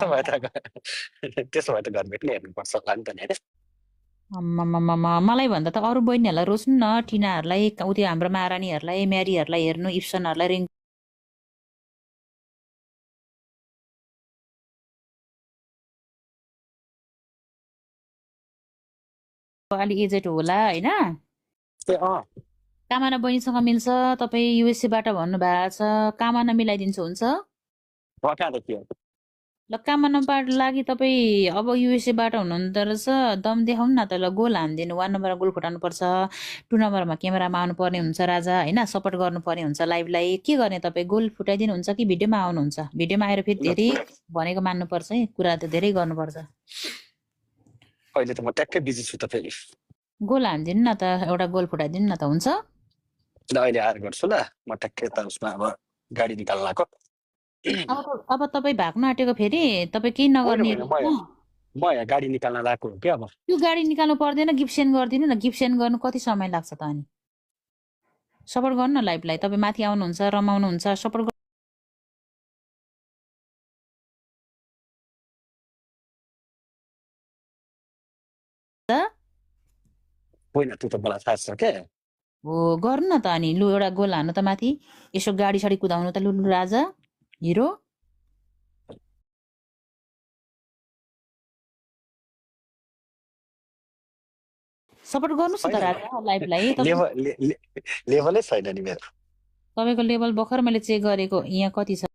त्यसो भए त त्यसो भए त घरबेटी नै हेर्नुपर्छ होला नि त नि होइन? आम्मामामामा, मलाई भन्दा त अरू बहिनीहरूलाई रोज्नु न, टिनाहरूलाई, त्यो हाम्रो महारानीहरूलाई, म्यारीहरूलाई हेर्नु, इप्सनहरूलाई, रिङ अलि एजेड होला होइन? कामना बहिनीसँग मिल्छ। तपाईँ युएसएबाट भन्नुभएको छ, कामना मिलाइदिन्छु हुन्छ? ल कामनाबाट लागि तपाईँ अब युएसएबाट हुनुहुँदो रहेछ, दम देखाउनु न त। ल गोल हानिदिनु, 1 नम्बरमा गोल फुटाउनु पर्छ, 2 नम्बरमा क्यामेरामा आउनुपर्ने हुन्छ राजा होइन, सपोर्ट गर्नुपर्ने हुन्छ लाइभलाई। के गर्ने तपाईँ, गोल फुटाइदिनु हुन्छ कि भिडियोमा आउनुहुन्छ? भिडियोमा आएर फेरि धेरै भनेको मान्नुपर्छ है, कुरा त धेरै गर्नुपर्छ। अहिले त म ट्याक्कै बिजी छु त फेरि। गोल हानिदिनु न त, एउटा गोल फुटाइदिनु न त हुन्छ? ल अहिले आएर गर्छु ल, म ट्याक्कै त उसमा अब गाडी निकाल्न आएको। अब तपाईँ भाग्नु आँटेको फेरि, तपाईँ केही होइन नगर्ने। होइन म यहाँ गाडी निकाल्न लागेको हो क्या अब। त्यो गाडी निकाल्नु पर्दैन, गिफ्ट सेन्ड गरिदिनु न। गिफ्ट सेन्ड गर्नु कति समय लाग्छ त अनि? सपोर्ट गर्नु न लाइभलाई। तपाईँ माथि आउनुहुन्छ, रमाउनुहुन्छ, सपोर्ट होइन त्यो त मलाई थाहा छ क्या। हो गर्नु न त अनि। लु एउटा गोल हान्नु त माथि, यसो गाडी साडी कुदाउनु त। लु लु राजा हिरो, सपोर्ट गर्नुहोस् न त राजा लाइभलाई। लेभलै छैन नि मेरो। तपाईँको लेभल भर्खर मैले चेक गरेको, यहाँ कति छ?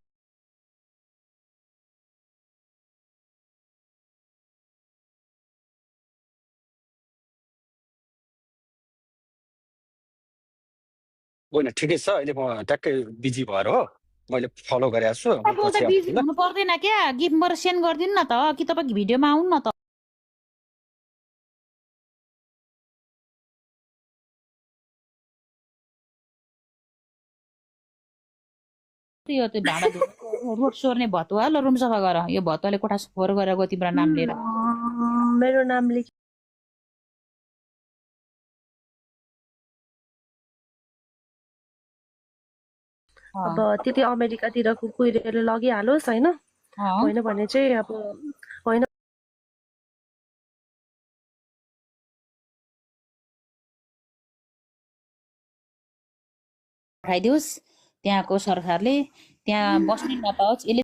होइन ठिकै छ, अहिले म ट्याक्कै बिजी भएर हो, मैले फलो गरेको छु। बोल्दा बिजी हुनु पर्दैन क्या, गिफ्ट मर सेन्ड गरिदिनु न त, कि तपाईँ भिडियोमा आउनु न त। यो त्यो भाँडा रोड सोर्ने भतुवा, ल रुम सफा गर। यो भतुवाले कोठा फोहोर गरेर गयो तिम्रो नाम लिएर। मेरो नाम लेख। अब त्यति अमेरिकातिर कुहिरेर लगिहालोस् होइन, होइन भने चाहिँ अब होइन। पठाइदियोस् त्यहाँको सरकारले, त्यहाँ बस्नै नपाओस्। यसले